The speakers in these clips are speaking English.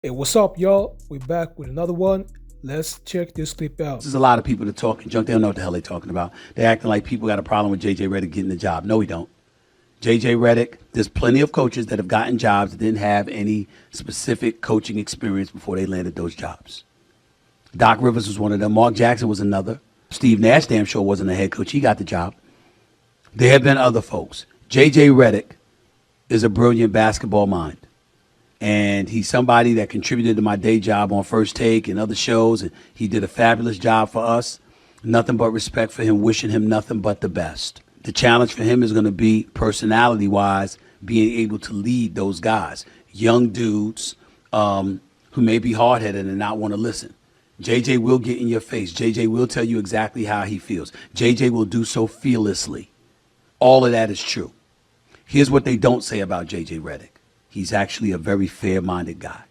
Hey, what's up, y'all? We're back with another one. Let's check this clip out. There's a lot of people that talking junk. They don't know what the hell they're talking about. They're acting like people got a problem with JJ Redick getting the job. No, we don't. JJ Redick, there's plenty of coaches that have gotten jobs that didn't have any specific coaching experience before they landed those jobs. Doc Rivers was one of them. Mark Jackson was another. Steve Nash damn sure wasn't a head coach. He got the job. There have been other folks. JJ Redick is a brilliant basketball mind. And he's somebody that contributed to my day job on First Take and other shows. And he did a fabulous job for us. Nothing but respect for him, wishing him nothing but the best. The challenge for him is going to be, personality-wise, being able to lead those guys. Young dudes who may be hard-headed and not want to listen. JJ will get in your face. JJ will tell you exactly how he feels. JJ will do so fearlessly. All of that is true. Here's what they don't say about JJ Redick. He's actually a very fair-minded guy.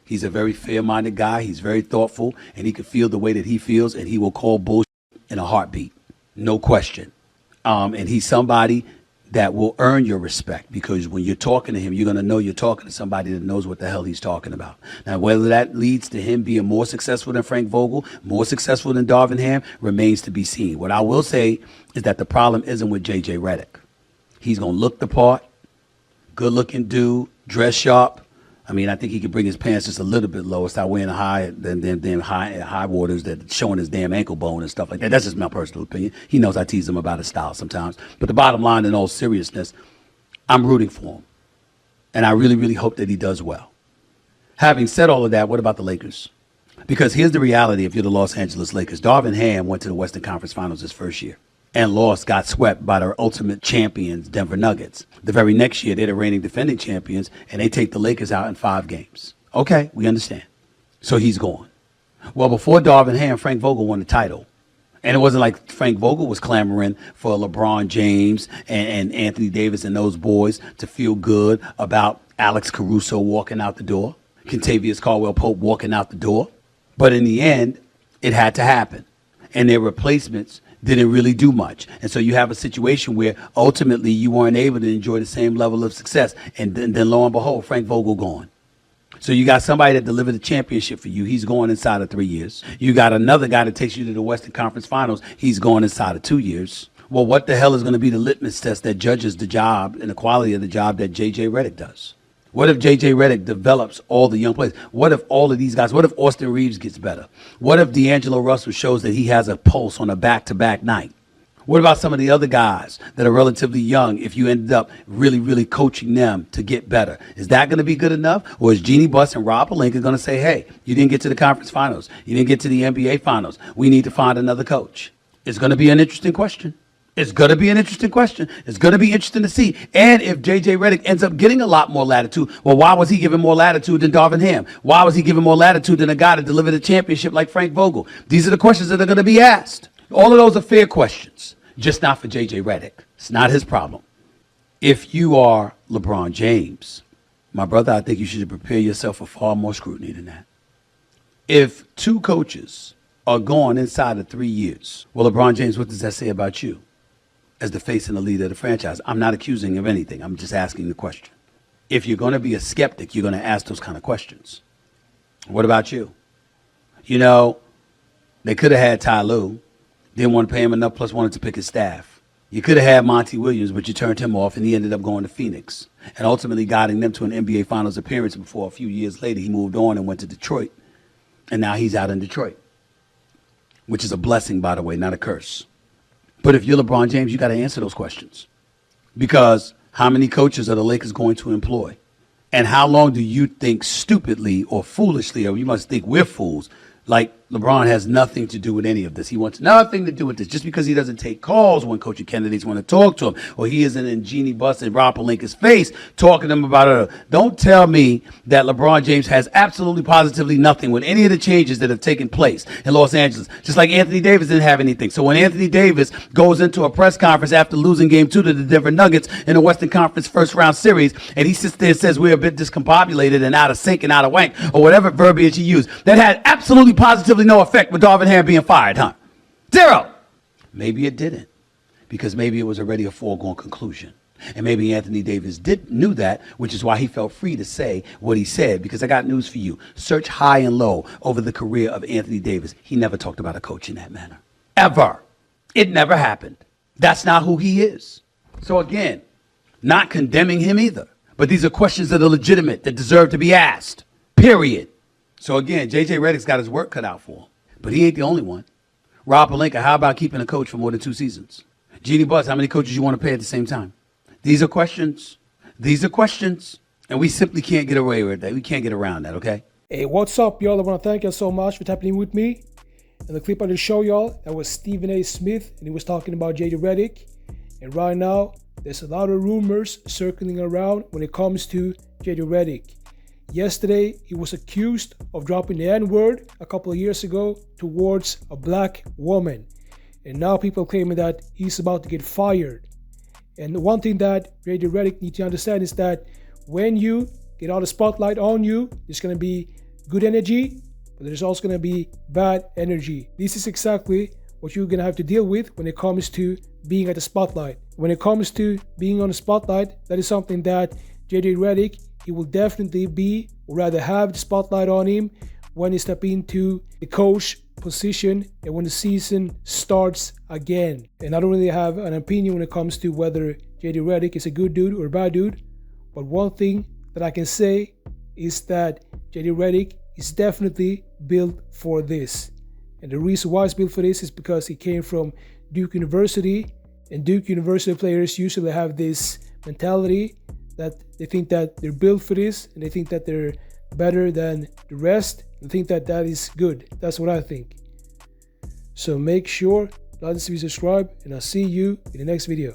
He's a very fair-minded guy. He's very thoughtful, and he can feel the way that he feels, and he will call bullshit in a heartbeat. No question. And he's somebody that will earn your respect, because when you're talking to him, you're going to know you're talking to somebody that knows what the hell he's talking about. Now, whether that leads to him being more successful than Frank Vogel, more successful than Darvin Ham, remains to be seen. What I will say is that the problem isn't with JJ Redick. He's going to look the part. Good-looking dude, dress sharp. I mean, I think he could bring his pants just a little bit lower, start wearing high waters that showing his damn ankle bone and stuff like that. That's just my personal opinion. He knows I tease him about his style sometimes. But the bottom line, in all seriousness, I'm rooting for him. And I really, really hope that he does well. Having said all of that, what about the Lakers? Because here's the reality if you're the Los Angeles Lakers. Darvin Ham went to the Western Conference Finals his first year and lost, got swept by their ultimate champions, Denver Nuggets. The very next year, they're the reigning defending champions, and they take the Lakers out in 5 games. Okay, we understand. So he's gone. Well, before Darvin Ham, Frank Vogel won the title. And it wasn't like Frank Vogel was clamoring for LeBron James and Anthony Davis and those boys to feel good about Alex Caruso walking out the door, Kentavious Caldwell-Pope walking out the door. But in the end, it had to happen. And their replacements didn't really do much. And so you have a situation where ultimately you weren't able to enjoy the same level of success. And then lo and behold, Frank Vogel gone. So you got somebody that delivered a championship for you. He's going inside of 3 years. You got another guy that takes you to the Western Conference Finals. He's going inside of 2 years. Well, what the hell is going to be the litmus test that judges the job and the quality of the job that JJ Redick does? What if JJ Redick develops all the young players? What if all of these guys, what if Austin Reeves gets better? What if D'Angelo Russell shows that he has a pulse on a back-to-back night? What about some of the other guys that are relatively young if you ended up really, really coaching them to get better? Is that going to be good enough? Or is Jeannie Buss and Rob Pelinka going to say, hey, you didn't get to the conference finals. You didn't get to the NBA finals. We need to find another coach. It's going to be an interesting question. It's going to be an interesting question. It's going to be interesting to see. And if JJ Redick ends up getting a lot more latitude, well, why was he given more latitude than Darvin Ham? Why was he given more latitude than a guy that delivered a championship like Frank Vogel? These are the questions that are going to be asked. All of those are fair questions, just not for JJ Redick. It's not his problem. If you are LeBron James, my brother, I think you should prepare yourself for far more scrutiny than that. If 2 coaches are gone inside of 3 years, well, LeBron James, what does that say about you as the face and the leader of the franchise? I'm not accusing of anything. I'm just asking the question. If you're going to be a skeptic, you're going to ask those kind of questions. What about you? You know, they could have had Ty Lue. Didn't want to pay him enough, plus wanted to pick his staff. You could have had Monty Williams, but you turned him off, and he ended up going to Phoenix and ultimately guiding them to an NBA Finals appearance before a few years later he moved on and went to Detroit. And now he's out in Detroit, which is a blessing, by the way, not a curse. But if you're LeBron James, you got to answer those questions. Because how many coaches are the Lakers going to employ? And how long do you think stupidly or foolishly, or you must think we're fools, like LeBron has nothing to do with any of this. He wants nothing to do with this. Just because he doesn't take calls when coaching candidates want to talk to him, or he isn't in Jeannie Buss and Rob Pelinka's face talking to him about it. Don't tell me that LeBron James has absolutely positively nothing with any of the changes that have taken place in Los Angeles. Just like Anthony Davis didn't have anything. So when Anthony Davis goes into a press conference after losing game 2 to the Denver Nuggets in the Western Conference first round series, and he sits there and says we're a bit discombobulated and out of sync and out of wank, or whatever verbiage he used, that had absolutely positively no effect with Darvin Ham being fired, huh? 0. Maybe it didn't, because maybe it was already a foregone conclusion. And maybe Anthony Davis knew that, which is why he felt free to say what he said, because I got news for you. Search high and low over the career of Anthony Davis. He never talked about a coach in that manner. Ever. It never happened. That's not who he is. So again, not condemning him either. But these are questions that are legitimate, that deserve to be asked. Period. So again, JJ Redick's got his work cut out for him. But he ain't the only one. Rob Pelinka, how about keeping a coach for more than 2 seasons? Jeannie Buss, how many coaches you want to pay at the same time? These are questions. These are questions. And we simply can't get away with that. We can't get around that, okay? Hey, what's up, y'all? I want to thank you so much for tapping in with me. And the clip I just showed y'all, that was Stephen A. Smith, and he was talking about JJ Redick. And right now, there's a lot of rumors circling around when it comes to JJ Redick. Yesterday, he was accused of dropping the N-word a couple of years ago towards a black woman. And now people are claiming that he's about to get fired. And the one thing that JJ Redick needs to understand is that when you get all the spotlight on you, there's going to be good energy, but there's also going to be bad energy. This is exactly what you're going to have to deal with when it comes to being at the spotlight. When it comes to being on the spotlight, that is something that JJ Redick, he will definitely be, or rather have the spotlight on him when he steps into the coach position and when the season starts again. And I don't really have an opinion when it comes to whether JJ Redick is a good dude or a bad dude, but one thing that I can say is that JJ Redick is definitely built for this. And the reason why he's built for this is because he came from Duke University, and Duke University players usually have this mentality that they think that they're built for this, and they think that they're better than the rest, and think that that is good. That's what I think. So make sure, like and subscribe, and I'll see you in the next video.